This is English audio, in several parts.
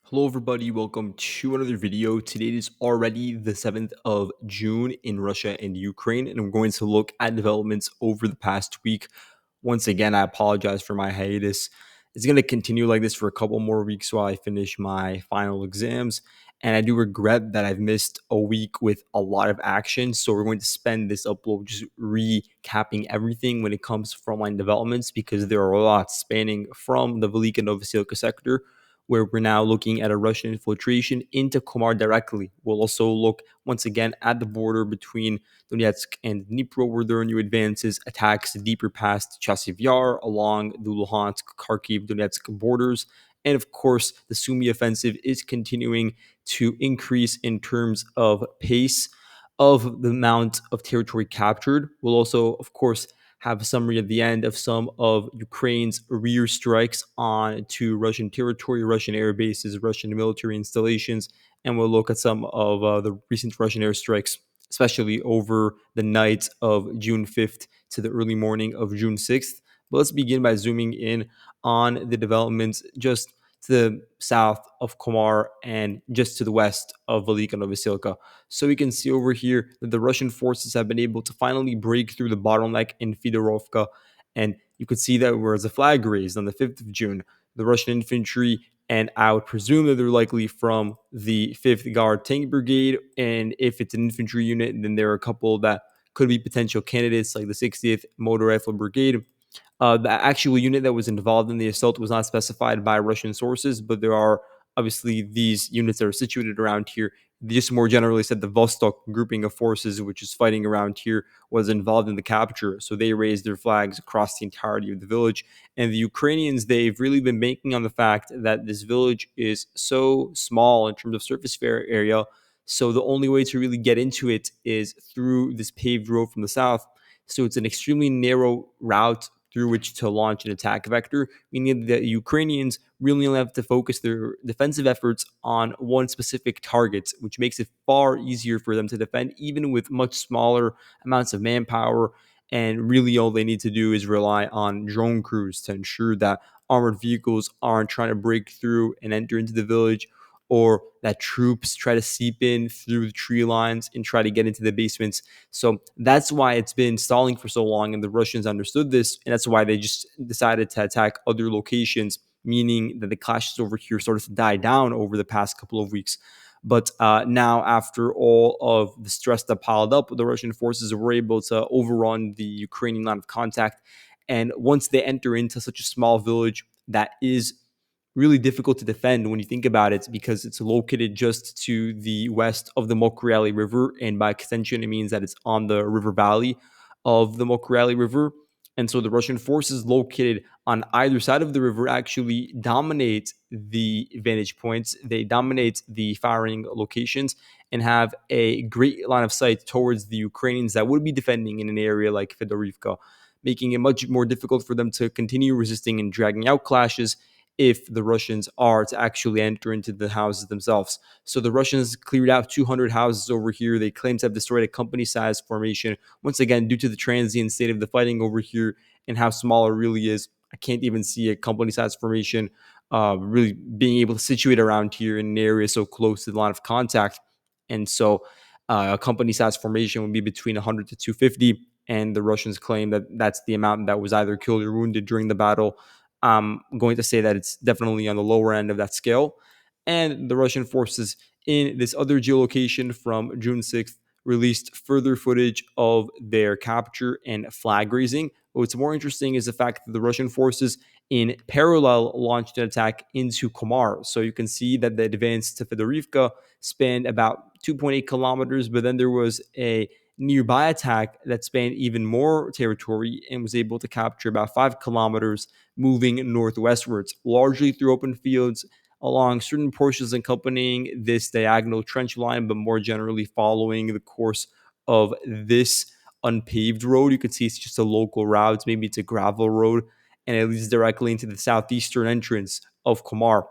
Hello everybody, welcome to another video. Today is already the 7th of June in Russia and Ukraine, and I'm going to look at developments over the past week. Once again, I apologize for my hiatus. It's going to continue like this for a couple more weeks while I finish my final exams, and I do regret that I've missed a week with a lot of action, so we're going to spend this upload just recapping everything when it comes to frontline developments because there are a lot spanning from the Velika Novosilka sector where we're now looking at a Russian infiltration into Komar directly. We'll also look once again at the border between Donetsk and Dnipro, where there are new advances, attacks deeper past Chasiv Yar along the Luhansk, Kharkiv, Donetsk borders. And of course, the Sumy offensive is continuing to increase in terms of pace of the amount of territory captured. We'll also, of course, have a summary at the end of some of Ukraine's rear strikes on to Russian territory, Russian air bases, Russian military installations, and we'll look at some of the recent Russian airstrikes, especially over the night of June 5th to the early morning of June 6th. But let's begin by zooming in on the developments just to the south of Komar and just to the west of Velika Novosilka. So we can see over here that the Russian forces have been able to finally break through the bottleneck in Fedorovka. And you could see that whereas a flag raised on the 5th of June, the Russian infantry, and I would presume that they're likely from the 5th Guard Tank Brigade. And if it's an infantry unit, then there are a couple that could be potential candidates like the 60th Motor Rifle Brigade. The actual unit that was involved in the assault was not specified by Russian sources, but there are obviously these units that are situated around here. They just more generally said the Vostok grouping of forces, which is fighting around here, was involved in the capture. So they raised their flags across the entirety of the village. And the Ukrainians, they've really been banking on the fact that this village is so small in terms of surface area. So the only way to really get into it is through this paved road from the south. So it's an extremely narrow route through which to launch an attack vector, meaning that the Ukrainians really only have to focus their defensive efforts on one specific target, which makes it far easier for them to defend, even with much smaller amounts of manpower. And really, all they need to do is rely on drone crews to ensure that armored vehicles aren't trying to break through and enter into the village, or that troops try to seep in through the tree lines and try to get into the basements. So that's why it's been stalling for so long, and the Russians understood this, and that's why they just decided to attack other locations, meaning that the clashes over here started to die down over the past couple of weeks. But now, after all of the stress that piled up, the Russian forces were able to overrun the Ukrainian line of contact. And once they enter into such a small village that is really difficult to defend when you think about it because it's located just to the west of the Mokryali River, and by extension it means that it's on the river valley of the Mokryali River. And so the Russian forces located on either side of the river actually dominate the vantage points. They dominate the firing locations and have a great line of sight towards the Ukrainians that would be defending in an area like Fedorivka, making it much more difficult for them to continue resisting and dragging out clashes if the Russians are to actually enter into the houses themselves. So the Russians cleared out 200 houses over here. They claim to have destroyed a company-sized formation. Once again, due to the transient state of the fighting over here and how small it really is, I can't even see a company-sized formation really being able to situate around here in an area so close to the line of contact. And so a company-sized formation would be between 100 to 250. And the Russians claim that that's the amount that was either killed or wounded during the battle. I'm going to say that it's definitely on the lower end of that scale. And the Russian forces in this other geolocation from June 6th released further footage of their capture and flag raising. What's more interesting is the fact that the Russian forces in parallel launched an attack into Komar. So you can see that the advance to Fedorivka spanned about 2.8 kilometers, but then there was a nearby attack that spanned even more territory and was able to capture about 5 kilometers, moving northwestwards, largely through open fields along certain portions accompanying this diagonal trench line, but more generally following the course of this unpaved road. You can see it's just a local route, maybe it's a gravel road, and it leads directly into the southeastern entrance of Komar.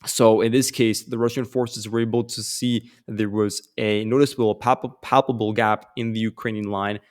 So in this case, the Russian forces were able to see that there was a noticeable, palpable gap in the Ukrainian line,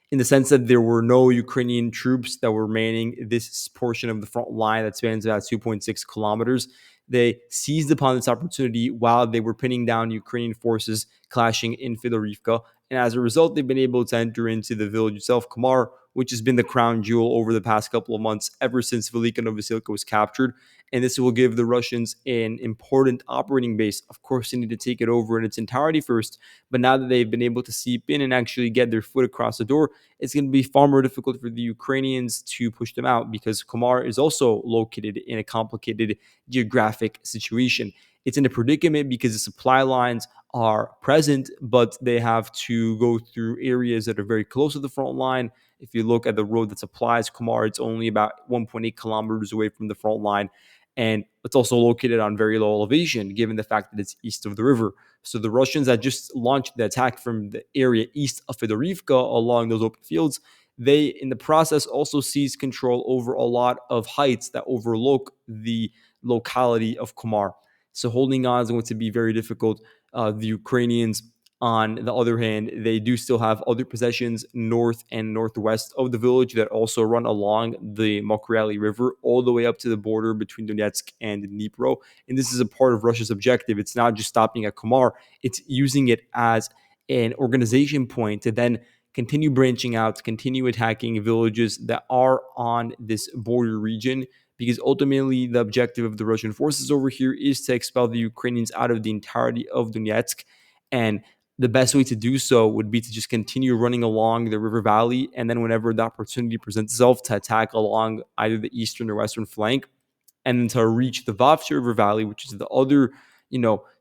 in the sense that there were no Ukrainian troops that were manning this portion of the front line that spans about 2.6 kilometers. they seized upon this opportunity while they were pinning down Ukrainian forces clashing in Fedorivka. And as a result, they've been able to enter into the village itself, Kamar, which has been the crown jewel over the past couple of months, ever since Velika Novosilka was captured. And this will give the Russians an important operating base. Of course, they need to take it over in its entirety first, but now that they've been able to seep in and actually get their foot across the door, it's going to be far more difficult for the Ukrainians to push them out, because Kamar is also located in a complicated geographic situation. It's in a predicament because the supply lines are present, but they have to go through areas that are very close to the front line. If you look at the road that supplies Kamar, it's only about 1.8 kilometers away from the front line. And it's also located on very low elevation, given the fact that it's east of the river. So the Russians had just launched the attack from the area east of Fedorivka along those open fields. They, in the process, also seized control over a lot of heights that overlook the locality of Kamar. So holding on is going to be very difficult. The Ukrainians, on the other hand, they do still have other possessions north and northwest of the village that also run along the Mokryali River all the way up to the border between Donetsk and Dnipro. And this is a part of Russia's objective. It's not just stopping at Kamar, it's using it as an organization point to then continue branching out, to continue attacking villages that are on this border region, because ultimately the objective of the Russian forces over here is to expel the Ukrainians out of the entirety of Donetsk. And the best way to do so would be to just continue running along the river valley, and then whenever the opportunity presents itself, to attack along either the eastern or western flank, and then to reach the Vovcha River Valley, which is the other,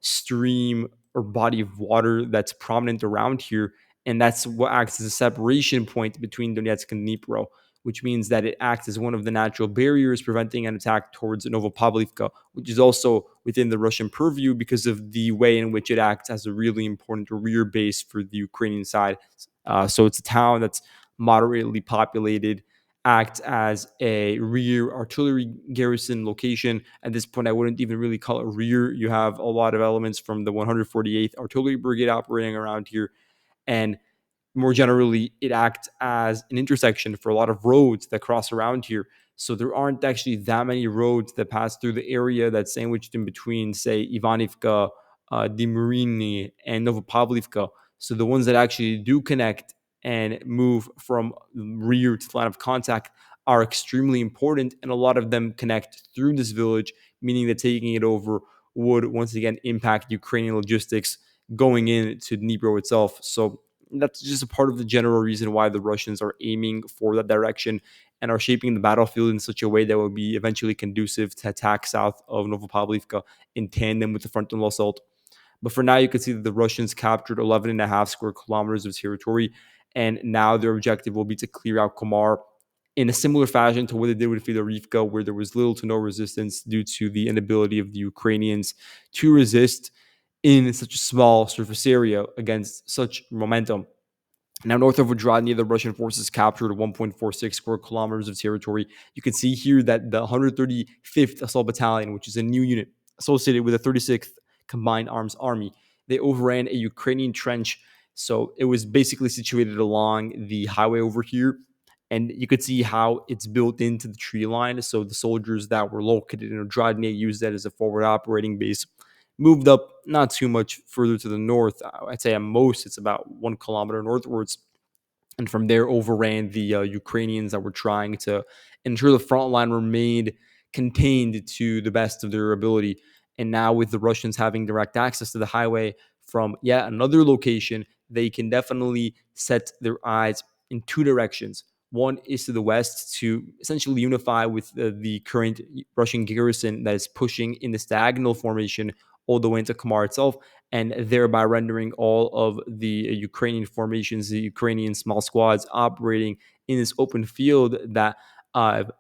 stream or body of water that's prominent around here. And that's what acts as a separation point between Donetsk and Dnipro, which means that it acts as one of the natural barriers preventing an attack towards Novopavlivka, which is also within the Russian purview because of the way in which it acts as a really important rear base for the Ukrainian side. So it's a town that's moderately populated, act as a rear artillery garrison location. At this point, I wouldn't even really call it rear. You have a lot of elements from the 148th Artillery Brigade operating around here. And more generally, it acts as an intersection for a lot of roads that cross around here. So there aren't actually that many roads that pass through the area that's sandwiched in between, say, Ivanivka, Dimirini, and Novopavlivka. So the ones that actually do connect and move from rear to the line of contact are extremely important, and a lot of them connect through this village, meaning that taking it over would once again impact Ukrainian logistics going into Dnipro itself. So that's just a part of the general reason why the Russians are aiming for that direction and are shaping the battlefield in such a way that will be eventually conducive to attack south of Novopavlivka in tandem with the frontal assault. But for now, you can see that the Russians captured 11 and a half square kilometers of territory, and now their objective will be to clear out Kamar in a similar fashion to what they did with Fedorivka, where there was little to no resistance due to the inability of the Ukrainians to resist in such a small surface area against such momentum. Now, north of Vodrodny, the Russian forces captured 1.46 square kilometers of territory. You can see here that the 135th Assault Battalion, which is a new unit associated with the 36th Combined Arms Army, they overran a Ukrainian trench. So it was basically situated along the highway over here. And you could see how it's built into the tree line. So the soldiers that were located in Vodrodny used that as a forward operating base. Moved up not too much further to the north. I'd say at most it's about 1 kilometer northwards, and from there overran the Ukrainians that were trying to ensure the front line remained contained to the best of their ability. And now, with the Russians having direct access to the highway from yet another location, they can definitely set their eyes in two directions. One is to the west to essentially unify with the current Russian garrison that is pushing in the diagonal formation all the way into Kamar itself, and thereby rendering all of the Ukrainian formations, the Ukrainian small squads operating in this open field that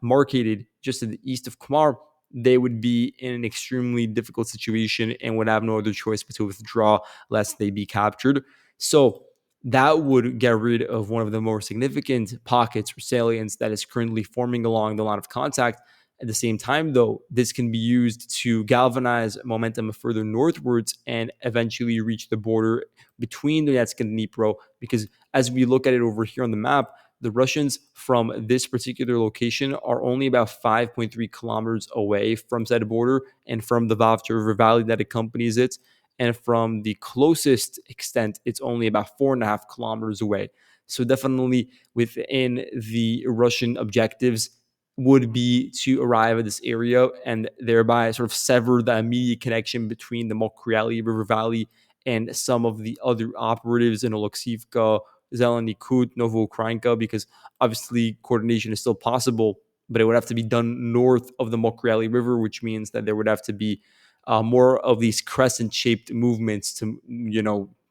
marketed just to the east of Kamar, they would be in an extremely difficult situation and would have no other choice but to withdraw lest they be captured. So that would get rid of one of the more significant pockets or salients that is currently forming along the line of contact. At the same time, though, this can be used to galvanize momentum further northwards and eventually reach the border between Donetsk and Dnipro. Because as we look at it over here on the map, the Russians from this particular location are only about 5.3 kilometers away from said border and from the Vavcha River Valley that accompanies it. And from the closest extent, it's only about 4.5 kilometers away. So definitely within the Russian objectives would be to arrive at this area and thereby sort of sever the immediate connection between the Mokryali River Valley and some of the other operatives in Oleksivka, Zeleny Kut, Novoukrayinka, because obviously coordination is still possible, but it would have to be done north of the Mokryali River, which means that there would have to be more of these crescent-shaped movements to,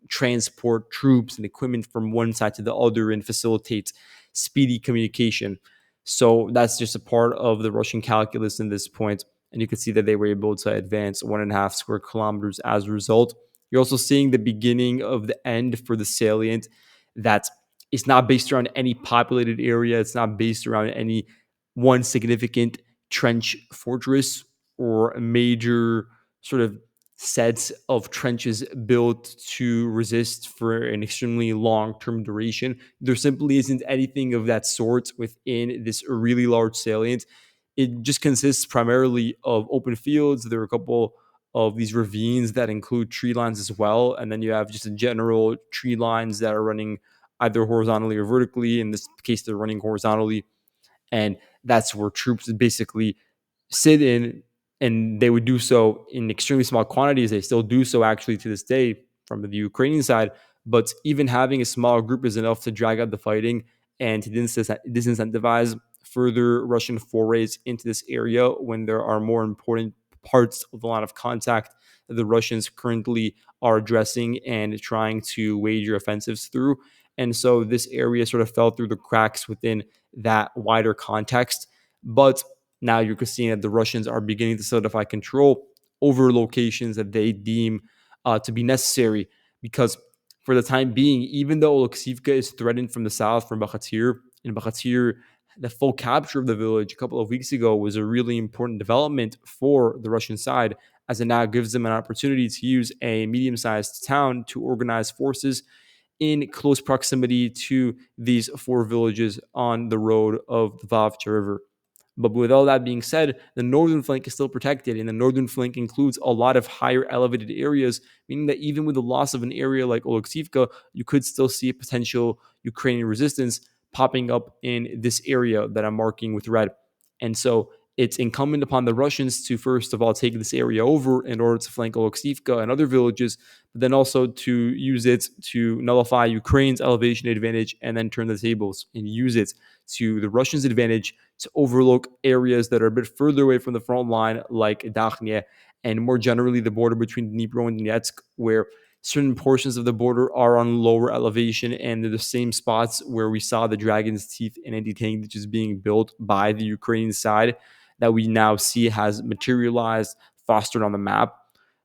transport troops and equipment from one side to the other and facilitate speedy communication. So that's just a part of the Russian calculus in this point. And you can see that they were able to advance 1.5 square kilometers as a result. You're also seeing the beginning of the end for the salient that is not based around any populated area. It's not based around any one significant trench fortress or a major sort of sets of trenches built to resist for an extremely long-term duration. There simply isn't anything of that sort within this really large salient. It just consists primarily of open fields. There are a couple of these ravines that include tree lines as well. And then you have just a general tree lines that are running either horizontally or vertically. In this case, they're running horizontally. And that's where troops basically sit in, and they would do so in extremely small quantities. They still do so actually to this day from the Ukrainian side. But even having a small group is enough to drag out the fighting and to disincentivize further Russian forays into this area when there are more important parts of the line of contact that the Russians currently are addressing and trying to wager offensives through. And so this area sort of fell through the cracks within that wider context. But now you're seeing that the Russians are beginning to solidify control over locations that they deem to be necessary. Because for the time being, even though Oleksivka is threatened from the south from Bakhatir, in Bakhatir, the full capture of the village a couple of weeks ago was a really important development for the Russian side, as it now gives them an opportunity to use a medium-sized town to organize forces in close proximity to these four villages on the road of the Vavcha River. But with all that being said, the northern flank is still protected, and the northern flank includes a lot of higher elevated areas, meaning that even with the loss of an area like Oleksivka, you could still see a potential Ukrainian resistance popping up in this area that I'm marking with red. And so it's incumbent upon the Russians to, first of all, take this area over in order to flank Oleksivka and other villages, but then also to use it to nullify Ukraine's elevation advantage and then turn the tables and use it to the Russians' advantage to overlook areas that are a bit further away from the front line, like Dakhnia, and more generally the border between Dnipro and Donetsk, where certain portions of the border are on lower elevation, and they're the same spots where we saw the Dragon's Teeth and anti-tank ditches being built by the Ukrainian side that we now see has materialized, fostered on the map.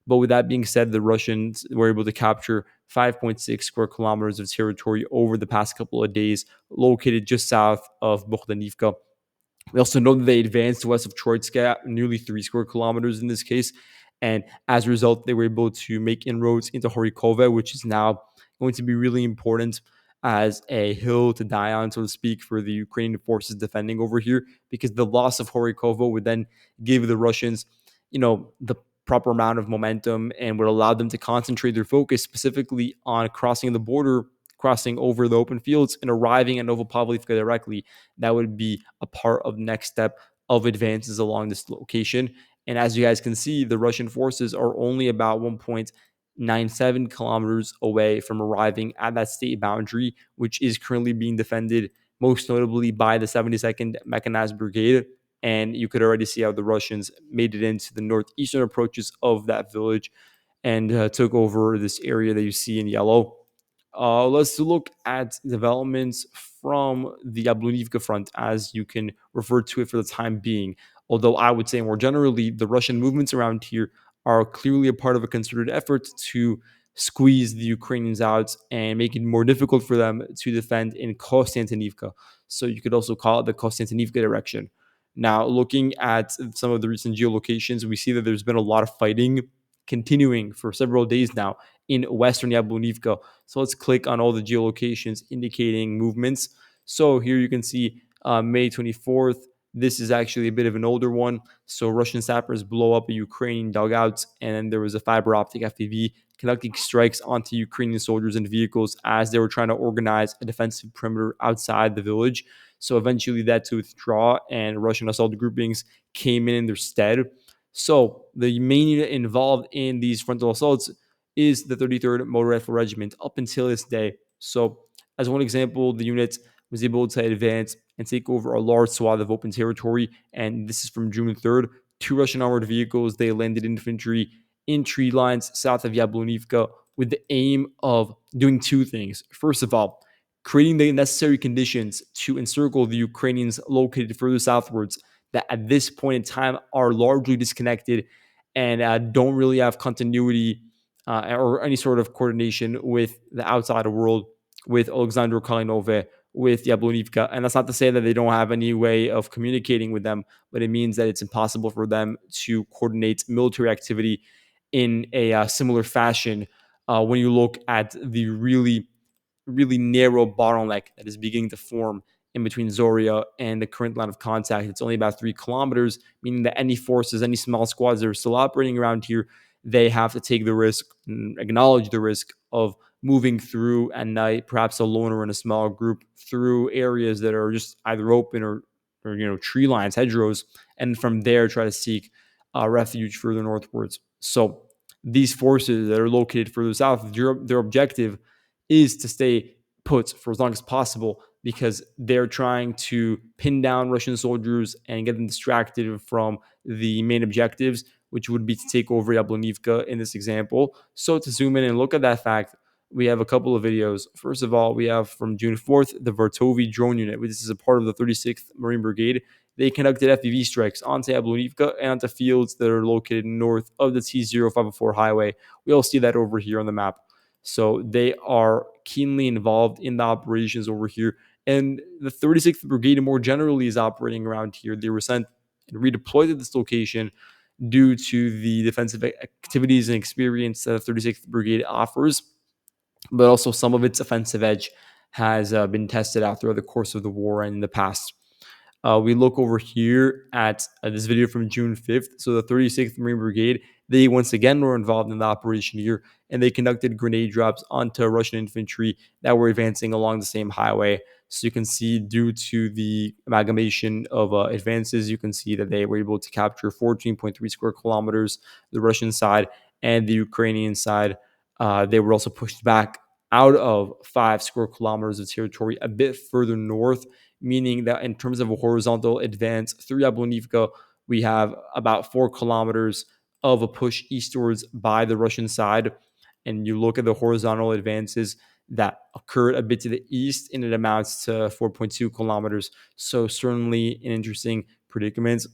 But with that being said, the Russians were able to capture 5.6 square kilometers of territory over the past couple of days, located just south of Bogdanivka. We also know that they advanced west of Troitsk, nearly 3 square kilometers in this case. And as a result, they were able to make inroads into Horikove, which is now going to be really important as a hill to die on, so to speak, for the Ukrainian forces defending over here, because the loss of Horikovo would then give the Russians, the proper amount of momentum and would allow them to concentrate their focus specifically on crossing the border, crossing over the open fields, and arriving at Novopavlivka directly. That would be a part of the next step of advances along this location. And as you guys can see, the Russian forces are only about 1.97 kilometers away from arriving at that state boundary, which is currently being defended most notably by the 72nd Mechanized Brigade. And you could already see how the Russians made it into the northeastern approaches of that village and took over this area that you see in yellow. Let's look at developments from the Yablonivka front, as you can refer to it for the time being. Although I would say more generally, the Russian movements around here are clearly a part of a concerted effort to squeeze the Ukrainians out and make it more difficult for them to defend in Konstantinivka. So you could also call it the Konstantinivka direction. Now, looking at some of the recent geolocations, we see that there's been a lot of fighting continuing for several days now in western Yablonivka. So let's click on all the geolocations indicating movements. So here you can see May 24th. This is actually a bit of an older one. So Russian sappers blow up a Ukrainian dugout, and then there was a fiber optic FPV conducting strikes onto Ukrainian soldiers and vehicles as they were trying to organize a defensive perimeter outside the village. So eventually that to withdraw, and Russian assault groupings came in their stead. So the main unit involved in these frontal assaults is the 33rd Motor Rifle Regiment up until this day. So as one example, the unit was able to advance and take over a large swath of open territory. And this is from June 3rd. Two Russian armored vehicles, they landed infantry in tree lines south of Yablonivka with the aim of doing two things. First of all, creating the necessary conditions to encircle the Ukrainians located further southwards that at this point in time are largely disconnected and don't really have continuity or any sort of coordination with the outside world, with Alexander Kalinove, with Yablonivka. And that's not to say that they don't have any way of communicating with them, but it means that it's impossible for them to coordinate military activity in a similar fashion when you look at the really narrow bottleneck that is beginning to form in between Zoria and the current line of contact. It's only about 3 kilometers, meaning that any forces, any small squads that are still operating around here, they have to take the risk and acknowledge the risk of moving through at night, perhaps alone or in a small group, through areas that are just either open or tree lines, hedgerows, and from there try to seek refuge further northwards. So these forces that are located further south, their objective is to stay put for as long as possible because they're trying to pin down Russian soldiers and get them distracted from the main objectives, which would be to take over Yablonivka in this example. So to zoom in and look at that fact, we have a couple of videos. First of all, we have from June 4th, the Vartovi drone unit. This is a part of the 36th Marine Brigade. They conducted FPV strikes onto Yablonivka and onto fields that are located north of the T0504 highway. We all see that over here on the map. So they are keenly involved in the operations over here. And the 36th Brigade more generally is operating around here. They were sent and redeployed to this location due to the defensive activities and experience that the 36th Brigade offers, but also some of its offensive edge has been tested out throughout the course of the war and in the past. We look over here at this video from June 5th. So the 36th Marine Brigade, they once again were involved in the operation here, and they conducted grenade drops onto Russian infantry that were advancing along the same highway. So you can see, due to the amalgamation of advances, you can see that they were able to capture 14.3 square kilometers, the Russian side, and the Ukrainian side. They were also pushed back out of 5 square kilometers of territory a bit further north, meaning that in terms of a horizontal advance through Yablonivka, we have about 4 kilometers of a push eastwards by the Russian side. And you look at the horizontal advances that occurred a bit to the east, and it amounts to 4.2 kilometers. So certainly an interesting predicament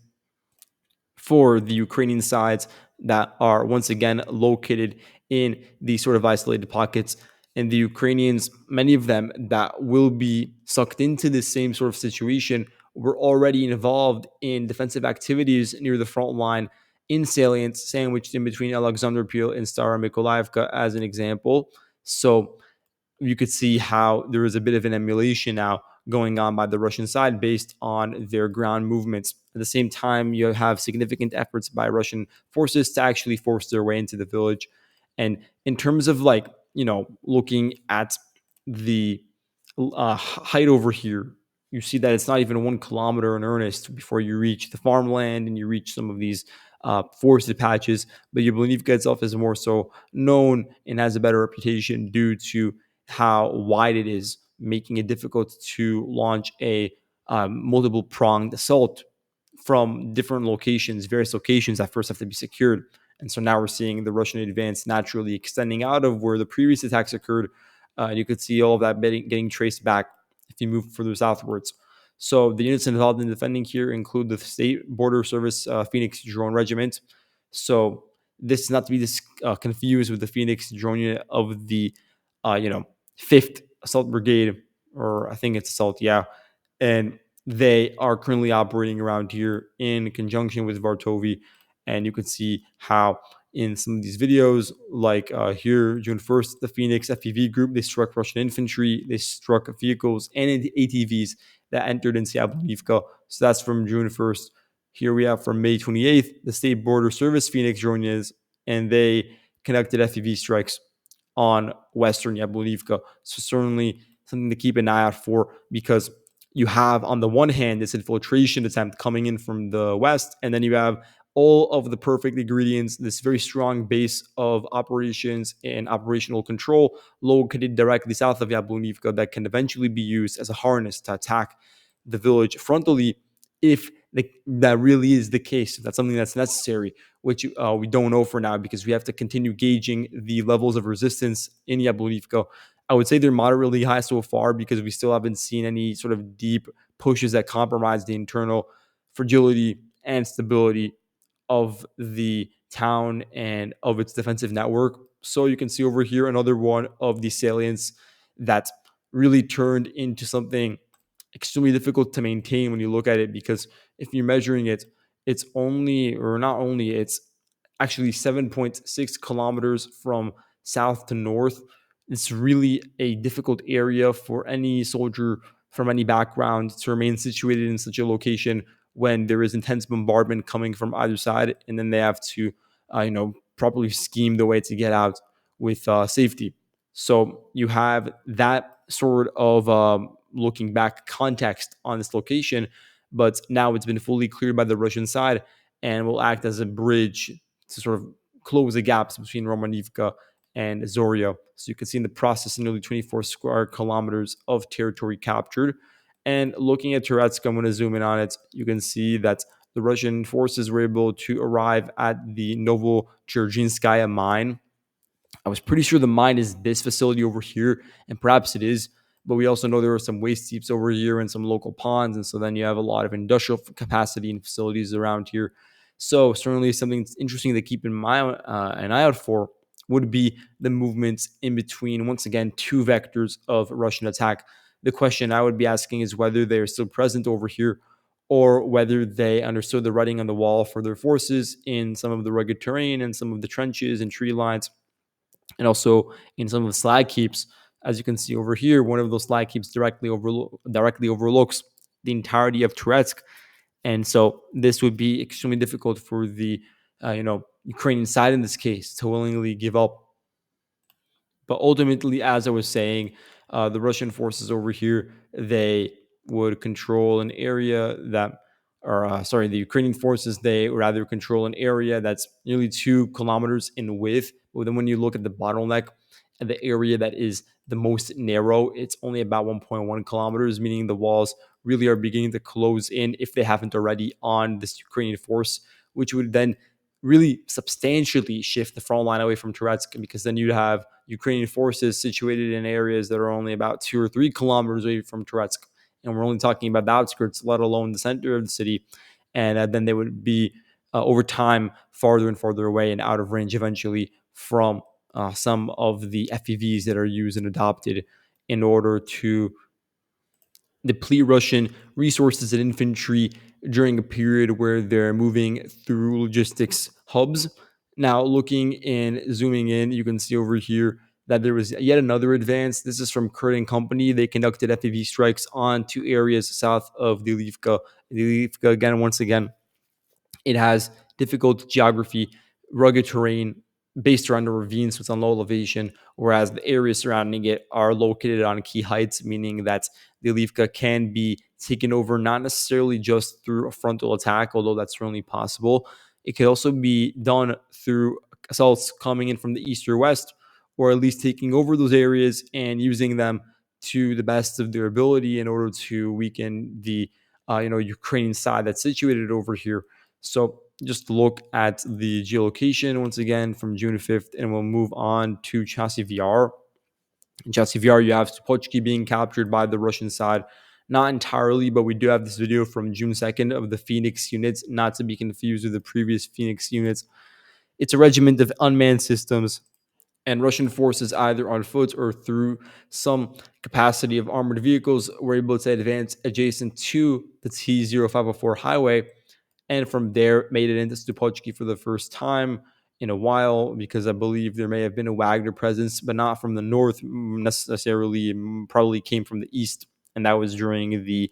for the Ukrainian sides that are once again located in these sort of isolated pockets. And the Ukrainians, many of them that will be sucked into this same sort of situation, were already involved in defensive activities near the front line in salients sandwiched in between Alexanderpil and Stara Mykolaievka, as an example. So you could see how there is a bit of an emulation now going on by the Russian side based on their ground movements. At the same time, you have significant efforts by Russian forces to actually force their way into the village. And in terms of looking at the height over here, you see that it's not even 1 kilometer in earnest before you reach the farmland and you reach some of these forested patches. But Yablonivka itself is more so known and has a better reputation due to how wide it is, making it difficult to launch a multiple pronged assault from different locations. Various locations that first have to be secured. And so now we're seeing the Russian advance naturally extending out of where the previous attacks occurred. You could see all of that getting traced back if you move further southwards. So the units involved in defending here include the State Border Service Phoenix Drone Regiment. So this is not to be confused with the Phoenix Drone Unit of the, 5th Assault Brigade, or I think it's Assault, yeah. And they are currently operating around here in conjunction with Vartovi. And you can see how in some of these videos. Like here, June 1st, the Phoenix FPV group, they struck Russian infantry, they struck vehicles and ATVs that entered into Yablonivka. So that's from June 1st. Here we have from May 28th, the State Border Service Phoenix joined us, and they conducted FPV strikes on Western Yablonivka. So certainly something to keep an eye out for, because you have on the one hand this infiltration attempt coming in from the west, and then you have all of the perfect ingredients, this very strong base of operations and operational control located directly south of Yablonivka that can eventually be used as a harness to attack the village frontally if that really is the case, if that's something that's necessary, which we don't know for now because we have to continue gauging the levels of resistance in Yablonivka. I would say they're moderately high so far because we still haven't seen any sort of deep pushes that compromise the internal fragility and stability of the town and of its defensive network. So you can see over here another one of the salients that really turned into something extremely difficult to maintain when you look at it, because if you're measuring it, it's only, or not only, it's actually 7.6 kilometers from south to north. It's really a difficult area for any soldier from any background to remain situated in such a location when there is intense bombardment coming from either side, and then they have to, properly scheme the way to get out with safety. So you have that sort of looking back context on this location, but now it's been fully cleared by the Russian side and will act as a bridge to sort of close the gaps between Romanivka and Zoria. So you can see in the process nearly 24 square kilometers of territory captured. And looking at Toretsk, I'm going to zoom in on it. You can see that the Russian forces were able to arrive at the Novocherginskaya mine. I was pretty sure the mine is this facility over here, and perhaps it is. But we also know there are some waste heaps over here and some local ponds, and so then you have a lot of industrial capacity and facilities around here. So certainly something interesting to keep in mind, an eye out for, would be the movements in between, once again, two vectors of Russian attack. The question I would be asking is whether they are still present over here, or whether they understood the writing on the wall for their forces in some of the rugged terrain and some of the trenches and tree lines, and also in some of the slag heaps. As you can see over here, one of those slag heaps directly overlooks the entirety of Toretsk, and so this would be extremely difficult for the Ukrainian side in this case to willingly give up. But ultimately, as I was saying, the Russian forces over here, they would control an area that, or sorry, the Ukrainian forces, they rather control an area that's nearly 2 kilometers in width. But then when you look at the bottleneck and the area that is the most narrow, it's only about 1.1 kilometers, meaning the walls really are beginning to close in, if they haven't already, on this Ukrainian force, which would then really substantially shift the front line away from Toretsk, because then you'd have Ukrainian forces situated in areas that are only about 2 or 3 kilometers away from Toretsk. And we're only talking about the outskirts, let alone the center of the city. And then they would be, over time, farther and farther away and out of range eventually from some of the FPVs that are used and adopted in order to deplete Russian resources and infantry during a period where they're moving through logistics hubs. Now, looking and zooming in, you can see over here that there was yet another advance. This is from Kurt and Company. They conducted FPV strikes on two areas south of Avdiivka. Avdiivka, again, once again, it has difficult geography, rugged terrain based around the ravine, so it's on low elevation, whereas the areas surrounding it are located on key heights, meaning that the Avdiivka can be taken over not necessarily just through a frontal attack, although that's certainly possible. It could also be done through assaults coming in from the east or west, or at least taking over those areas and using them to the best of their ability in order to weaken the Ukrainian side that's situated over here. So just look at the geolocation once again from June 5th, and we'll move on to Chasiv Yar. In Chasiv Yar, you have Stupochki being captured by the Russian side. Not entirely, but we do have this video from June 2nd of the Phoenix units, not to be confused with the previous Phoenix units. It's a regiment of unmanned systems, and Russian forces, either on foot or through some capacity of armored vehicles, were able to advance adjacent to the T-0504 highway, and from there made it into Stupochki for the first time. in a while, because I believe there may have been a Wagner presence, but not from the north necessarily. Probably came from the east, and that was during the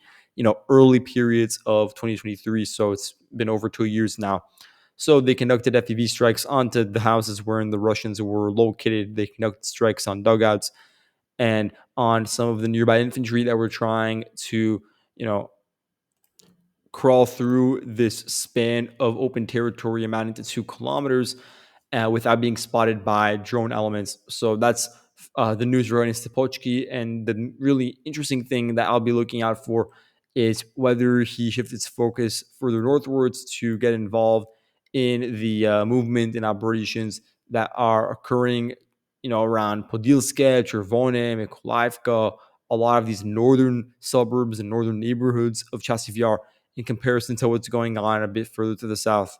early periods of 2023. So it's been over 2 years now. So they conducted FPV strikes onto the houses wherein the Russians were located. They conducted strikes on dugouts and on some of the nearby infantry that were trying to, you know, crawl through this span of open territory amounting to 2 kilometers without being spotted by drone elements. So that's the news regarding Stepochki. And the really interesting thing that I'll be looking out for is whether he shifts his focus further northwards to get involved in the movement and operations that are occurring, around Podilske, Chervone, Mykolaiivka, a lot of these northern suburbs and northern neighborhoods of Chasiv Yar in comparison to what's going on a bit further to the south.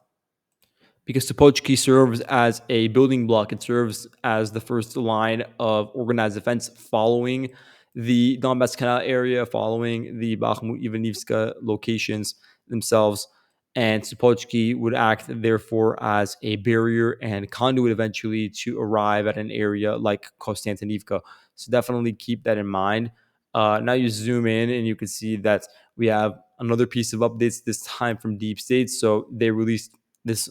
Because Topochki serves as a building block. It serves as the first line of organized defense following the Donbass Canal area, following the Bakhmut Ivanivska locations themselves. And Topochki would act, therefore, as a barrier and conduit eventually to arrive at an area like Konstantinivka. So definitely keep that in mind. Now you zoom in and you can see that we have another piece of updates, this time from Deep State. So they released this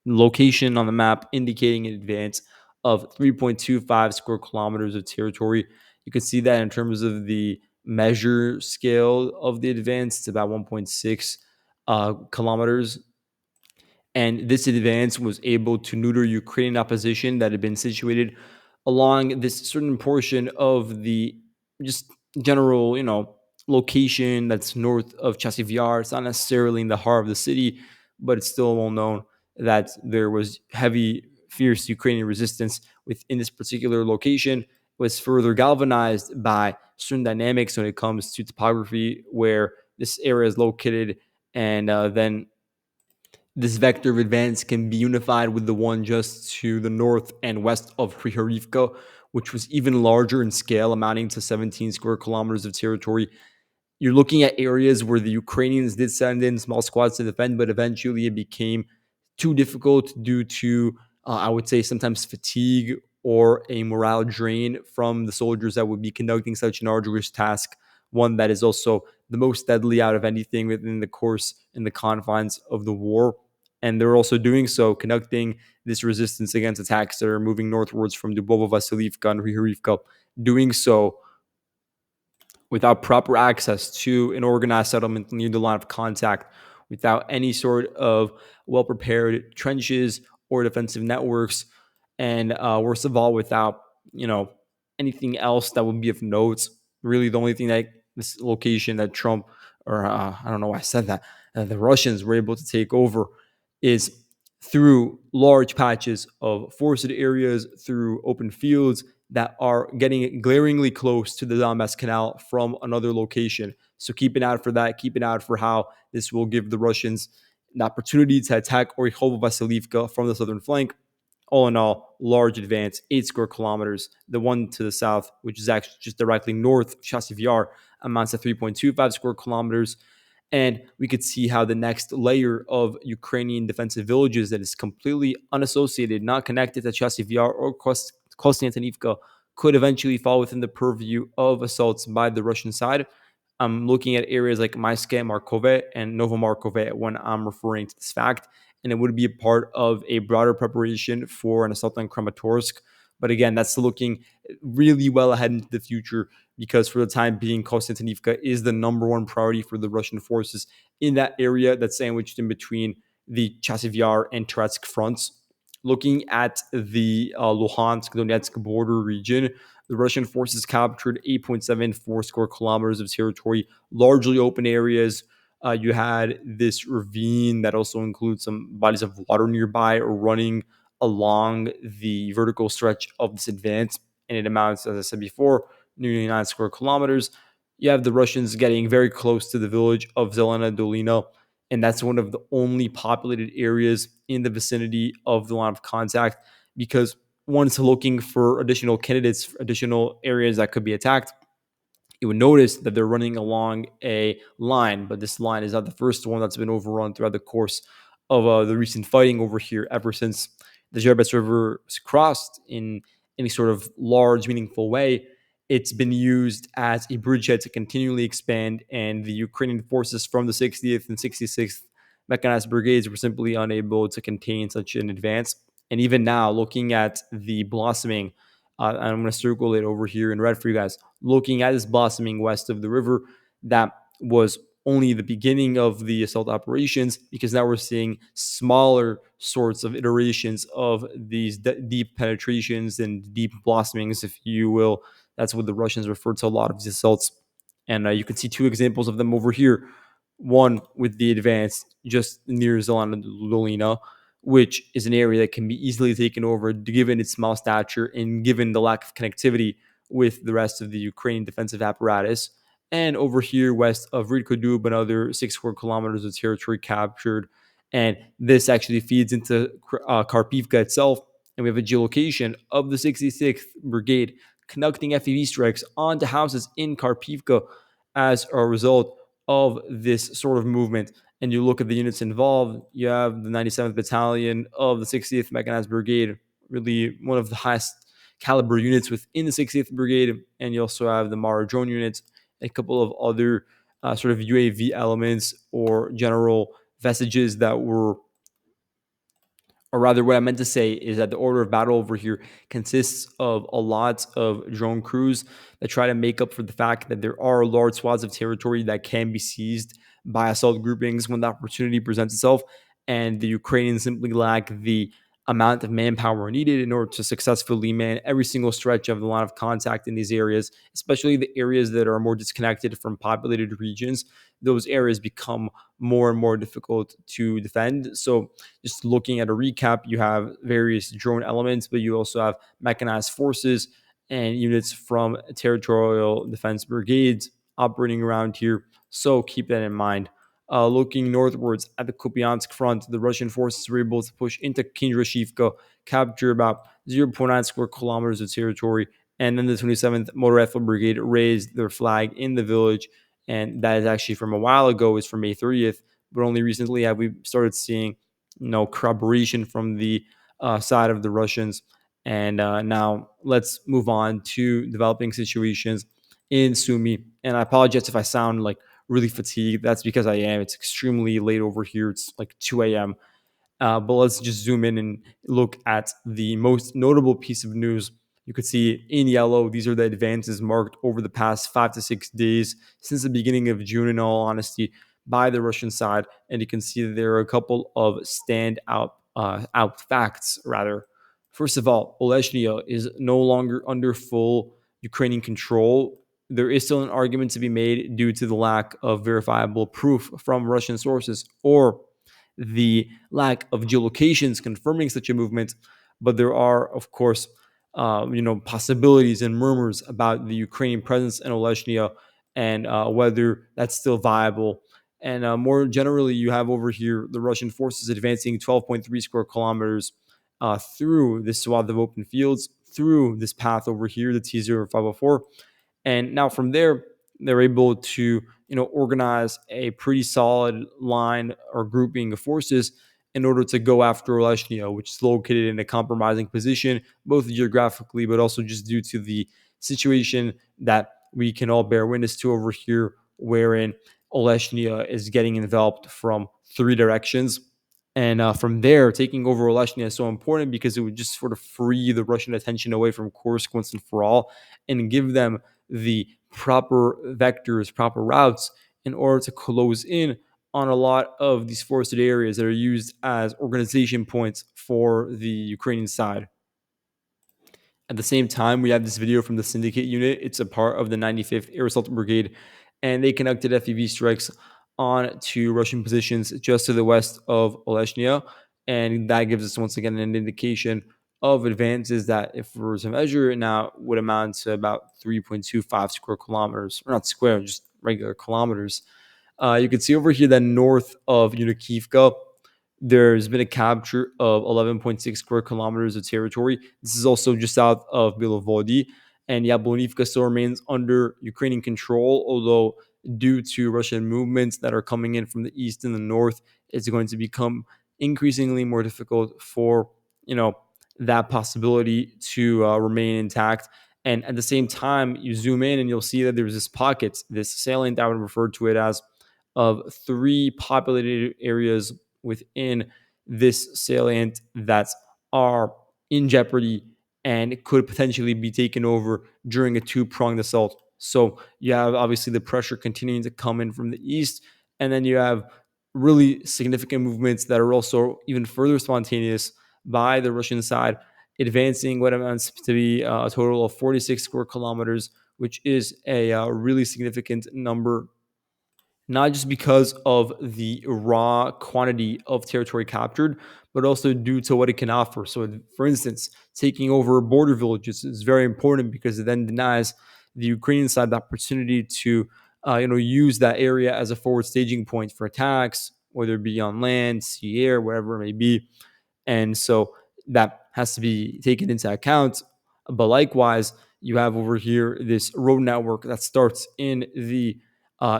location on the map indicating an advance of 3.25 square kilometers of territory. You can see that in terms of the measure scale of the advance, it's about 1.6 kilometers. And this advance was able to neuter Ukrainian opposition that had been situated along this certain portion of the just general, location that's north of Chasiv Yar. It's not necessarily in the heart of the city, but it's still well known that there was heavy, fierce Ukrainian resistance within this particular location. It was further galvanized by certain dynamics when it comes to topography, where this area is located, and then this vector of advance can be unified with the one just to the north and west of Kryharivka, which was even larger in scale, amounting to 17 square kilometers of territory. You're looking at areas where the Ukrainians did send in small squads to defend, but eventually it became too difficult due to, I would say, sometimes fatigue or a morale drain from the soldiers that would be conducting such an arduous task, one that is also the most deadly out of anything within the course and the confines of the war. And they're also doing so, conducting this resistance against attacks that are moving northwards from Dubovo, Vasilivka, and Rihorivka, doing so without proper access to an organized settlement near the line of contact, without any sort of well prepared trenches or defensive networks, and worst of all, without anything else that would be of note. Really, the only thing that this location that Trump, or I don't know why I said that, the Russians were able to take over is through large patches of forested areas, through open fields that are getting glaringly close to the Donbass Canal from another location. So keep an eye out for that. Keep an eye out for how this will give the Russians an opportunity to attack Orikhovo Vasilivka from the southern flank. All in all, large advance, 8 square kilometers. The one to the south, which is actually just directly north of Chasiv Yar, amounts to 3.25 square kilometers. And we could see how the next layer of Ukrainian defensive villages that is completely unassociated, not connected to Chasiv Yar or Konstantinivka, could eventually fall within the purview of assaults by the Russian side. I'm looking at areas like Maiske, Markove, and Novomarkove when I'm referring to this fact, and it would be a part of a broader preparation for an assault on Kramatorsk. But again, that's looking really well ahead into the future, because for the time being, Konstantinivka is the number one priority for the Russian forces in that area that's sandwiched in between the Chasiv Yar and Toretsk fronts. Looking at the Luhansk-Donetsk border region, the Russian forces captured 8.74 square kilometers of territory, largely open areas. You had this ravine that also includes some bodies of water nearby running along the vertical stretch of this advance, and it amounts, as I said before, nearly 9 square kilometers. You have the Russians getting very close to the village of Zelena Dolina, and that's one of the only populated areas in the vicinity of the line of contact, because once looking for additional candidates, additional areas that could be attacked, you would notice that they're running along a line, but this line is not the first one that's been overrun throughout the course of the recent fighting over here ever since the Zherbets River is crossed in any sort of large, meaningful way, it's been used as a bridgehead to continually expand, and the Ukrainian forces from the 60th and 66th mechanized brigades were simply unable to contain such an advance. And even now, looking at the blossoming, I'm going to circle it over here in red for you guys. Looking at this blossoming west of the river, that was only the beginning of the assault operations, because now we're seeing smaller sorts of iterations of these deep penetrations and deep blossomings, if you will. That's what the Russians refer to a lot of these assaults. And you can see two examples of them over here. One with the advance just near Zelana Dolina, which is an area that can be easily taken over given its small stature and given the lack of connectivity with the rest of the Ukrainian defensive apparatus. And over here, west of Ridkodub, another 6 square kilometers of territory captured. And this actually feeds into Karpivka itself. And we have a geolocation of the 66th Brigade conducting FPV strikes onto houses in Karpivka as a result of this sort of movement. And you look at the units involved, you have the 97th Battalion of the 60th Mechanized Brigade, really one of the highest caliber units within the 60th Brigade. And you also have the Mara drone units, a couple of other sort of UAV elements or general vestiges that were, or rather, what I meant to say is that the order of battle over here consists of a lot of drone crews that try to make up for the fact that there are large swaths of territory that can be seized by assault groupings when the opportunity presents itself. And the Ukrainians simply lack the amount of manpower needed in order to successfully man every single stretch of the line of contact in these areas, especially the areas that are more disconnected from populated regions. Those areas become more and more difficult to defend. So, just looking at a recap, you have various drone elements, but you also have mechanized forces and units from territorial defense brigades operating around here. So keep that in mind. Looking northwards at the Kupyansk front, the Russian forces were able to push into Kindrashivka, capture about 0.9 square kilometers of territory, and then the 27th Motor Rifle Brigade raised their flag in the village. And that is actually from a while ago, is from May 30th, but only recently have we started seeing corroboration from the side of the Russians. And now let's move on to developing situations in Sumy. And I apologize if I sound like really fatigued. That's because I am. It's extremely late over here. It's like 2 a.m. But let's just zoom in and look at the most notable piece of news. You could see in yellow, these are the advances marked over the past 5 to 6 days since the beginning of June, in all honesty, by the Russian side. And you can see that there are a couple of standout out facts, rather. First of all, Oleshnia is no longer under full Ukrainian control. There is still an argument to be made due to the lack of verifiable proof from Russian sources, or the lack of geolocations confirming such a movement. But there are, of course, possibilities and murmurs about the Ukrainian presence in Oleshnia, and whether that's still viable. And more generally, you have over here the Russian forces advancing 12.3 square kilometers through this swath of open fields, through this path over here, the T0504. And now from there, they're able to organize a pretty solid line or grouping of forces in order to go after Oleshnia, which is located in a compromising position, both geographically, but also just due to the situation that we can all bear witness to over here, wherein Oleshnia is getting enveloped from three directions. And from there, taking over Oleshnia is so important because it would just sort of free the Russian attention away from Kursk once and for all, and give them the proper vectors, proper routes in order to close in on a lot of these forested areas that are used as organization points for the Ukrainian side. At the same time, we have this video from the Syndicate unit. It's a part of the 95th Air Assault Brigade, and they conducted FPV strikes on to Russian positions just to the west of Oleshnia. And that gives us once again an indication of advances that, if we were to measure it now, would amount to about 3.25 square kilometers, or not square, just regular kilometers. You can see over here that north of Yunikivka, there's been a capture of 11.6 square kilometers of territory. This is also just south of Bilovody, and Yablonivka still remains under Ukrainian control, although due to Russian movements that are coming in from the east and the north, it's going to become increasingly more difficult for that possibility to remain intact. And at the same time, you zoom in and you'll see that there's this pocket, this salient, I would refer to it as, of three populated areas within this salient that are in jeopardy and could potentially be taken over during a two-pronged assault. So you have obviously the pressure continuing to come in from the east, and then you have really significant movements that are also even further spontaneous by the Russian side, advancing what amounts to be a total of 46 square kilometers, which is a really significant number, not just because of the raw quantity of territory captured, but also due to what it can offer. So, for instance, taking over border villages is very important because it then denies the Ukrainian side the opportunity to, use that area as a forward staging point for attacks, whether it be on land, sea, air, whatever it may be. And so that has to be taken into account. But likewise, you have over here this road network that starts in the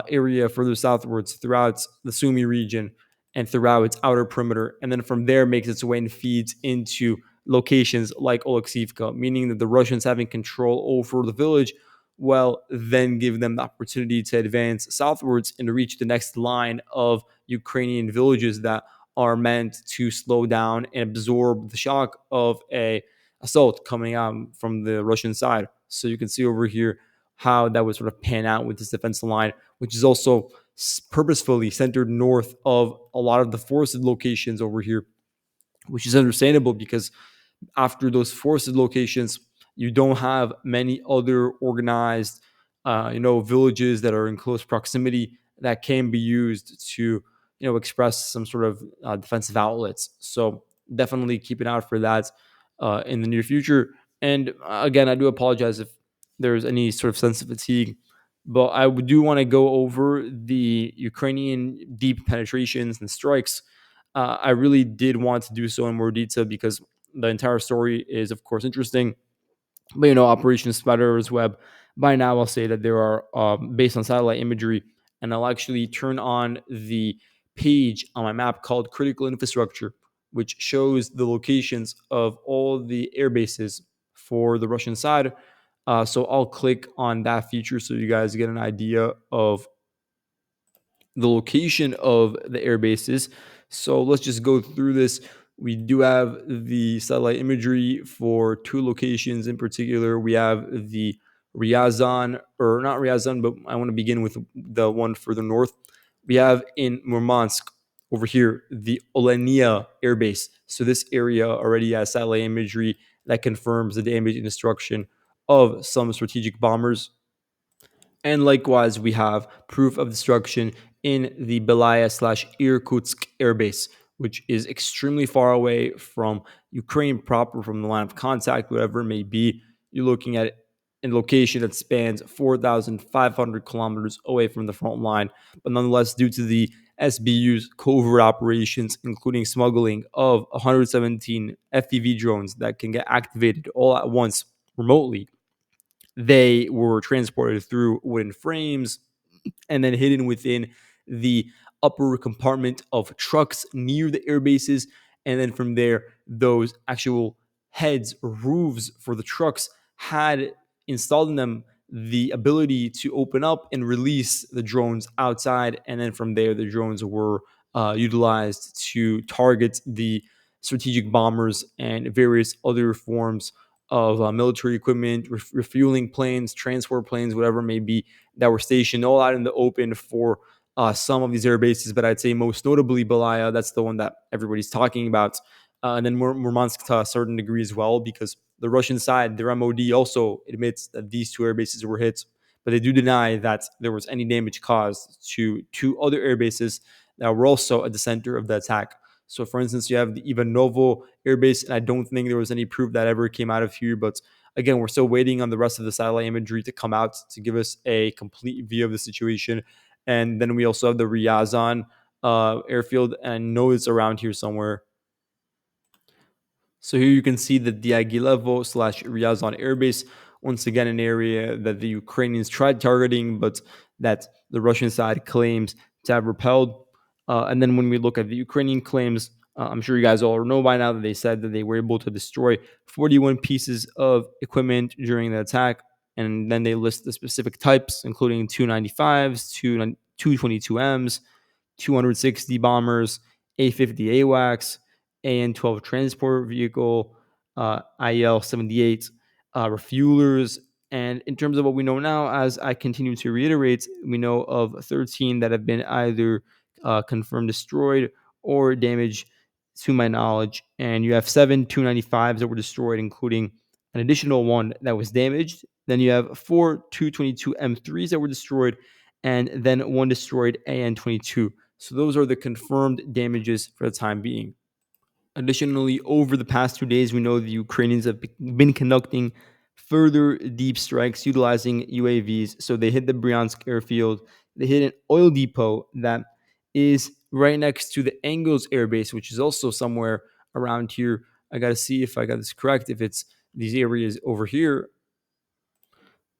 area further southwards throughout the Sumy region and throughout its outer perimeter. And then from there makes its way and feeds into locations like Oleksivka, meaning that the Russians having control over the village will then give them the opportunity to advance southwards and reach the next line of Ukrainian villages that are meant to slow down and absorb the shock of a assault coming out from the Russian side. So you can see over here how that would sort of pan out with this defensive line, which is also purposefully centered north of a lot of the forested locations over here, which is understandable because after those forested locations, you don't have many other organized, villages that are in close proximity that can be used to, express some sort of defensive outlets. So definitely keep an eye out for that in the near future. And again, I do apologize if there's any sort of sense of fatigue, but I do want to go over the Ukrainian deep penetrations and strikes. I really did want to do so in more detail because the entire story is, of course, interesting. But Operation Spider's Web. By now, I'll say that there are based on satellite imagery, and I'll actually turn on the page on my map called Critical Infrastructure, which shows the locations of all the air bases for the Russian side. So I'll click on that feature so you guys get an idea of the location of the air bases. So let's just go through this. We do have the satellite imagery for two locations in particular. We have the Ryazan, or not Ryazan, but I want to begin with the one further north. We have in Murmansk over here the Olenia Air Base. So this area already has satellite imagery that confirms the damage and destruction of some strategic bombers, and likewise, we have proof of destruction in the Belaya slash Irkutsk airbase, which is extremely far away from Ukraine proper, from the line of contact, whatever it may be. You're looking at a location that spans 4,500 kilometers away from the front line. But nonetheless, due to the SBU's covert operations, including smuggling of 117 FPV drones that can get activated all at once remotely, they were transported through wooden frames and then hidden within the upper compartment of trucks near the air bases. And then from there, those actual heads, roofs for the trucks had installed in them the ability to open up and release the drones outside. And then from there, the drones were utilized to target the strategic bombers and various other forms of military equipment, refueling planes, transport planes, whatever it may be, that were stationed all out in the open for some of these air bases. But I'd say most notably Belaya, that's the one that everybody's talking about. And then Murmansk to a certain degree as well, because the Russian side, their MOD also admits that these two air bases were hit, but they do deny that there was any damage caused to two other air bases that were also at the center of the attack. So, for instance, you have the Ivanovo Air Base, and I don't think there was any proof that ever came out of here. But again, we're still waiting on the rest of the satellite imagery to come out to give us a complete view of the situation. And then we also have the Ryazan airfield, and I know it's around here somewhere. So here you can see that the Agilevo slash Ryazan airbase, once again, an area that the Ukrainians tried targeting, but that the Russian side claims to have repelled. And then when we look at the Ukrainian claims, I'm sure you guys all know by now that they said that they were able to destroy 41 pieces of equipment during the attack. And then they list the specific types, including 295s, 222Ms, 260 bombers, A-50 AWACS, AN-12 transport vehicle, IL-78 refuelers. And in terms of what we know now, as I continue to reiterate, we know of 13 that have been either confirmed destroyed or damaged to my knowledge. And you have 7 295s that were destroyed, including an additional one that was damaged. Then you have 4 222 M3s that were destroyed, and then one destroyed AN-22. So those are the confirmed damages for the time being. Additionally, over the past 2 days, we know the Ukrainians have been conducting further deep strikes utilizing UAVs. So they hit the Bryansk airfield, they hit an oil depot that is right next to the Engels Air Base, which is also somewhere around here. I got to see if I got this correct, if it's these areas over here.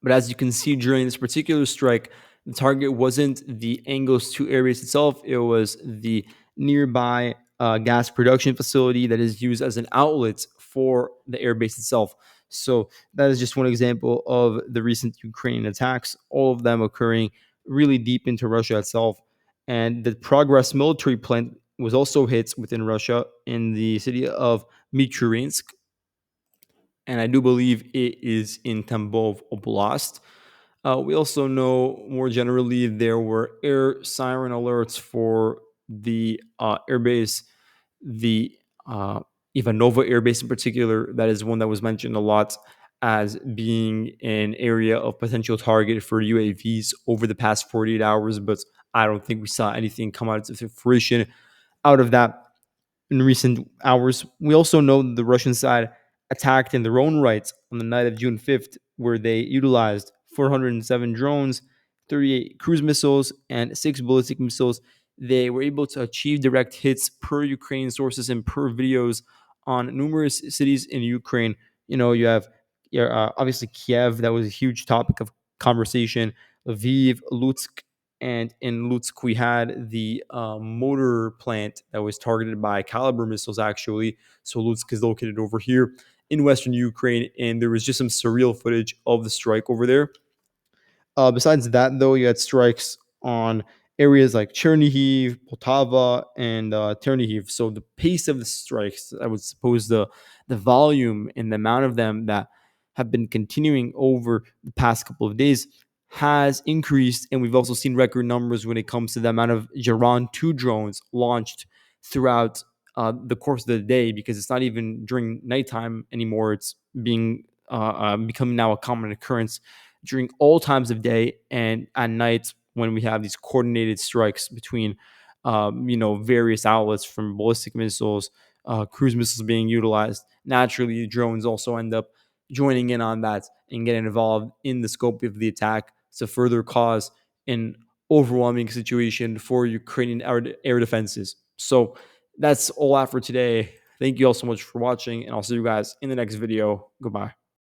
But as you can see during this particular strike, the target wasn't the Angles 2 airbase itself, it was the nearby gas production facility that is used as an outlet for the airbase itself. So that is just one example of the recent Ukrainian attacks, all of them occurring really deep into Russia itself. And the Progress military plant was also hit within Russia in the city of Michurinsk, and I do believe it is in Tambov Oblast. We also know more generally there were air siren alerts for the airbase, the Ivanova airbase in particular. That is one that was mentioned a lot as being an area of potential target for UAVs over the past 48 hours, but I don't think we saw anything come out of fruition out of that in recent hours. We also know that the Russian side attacked in their own right on the night of June 5th, where they utilized 407 drones, 38 cruise missiles, and 6 ballistic missiles. They were able to achieve direct hits per Ukrainian sources and per videos on numerous cities in Ukraine. You know, you have obviously Kiev, that was a huge topic of conversation, Lviv, Lutsk, and in Lutsk, we had the motor plant that was targeted by Caliber missiles, actually. So Lutsk is located over here in Western Ukraine. And there was just some surreal footage of the strike over there. Besides that, though, you had strikes on areas like Chernihiv, Poltava, and Ternihiv. So the pace of the strikes, I would suppose the volume and the amount of them that have been continuing over the past couple of days has increased. And we've also seen record numbers when it comes to the amount of Geron 2 drones launched throughout the course of the day, because it's not even during nighttime anymore. It's being becoming now a common occurrence during all times of day and at night, when we have these coordinated strikes between various outlets, from ballistic missiles, cruise missiles being utilized. Naturally, drones also end up joining in on that and getting involved in the scope of the attack to further cause an overwhelming situation for Ukrainian air defenses. So that's all I have for today. Thank you all so much for watching, and I'll see you guys in the next video. Goodbye.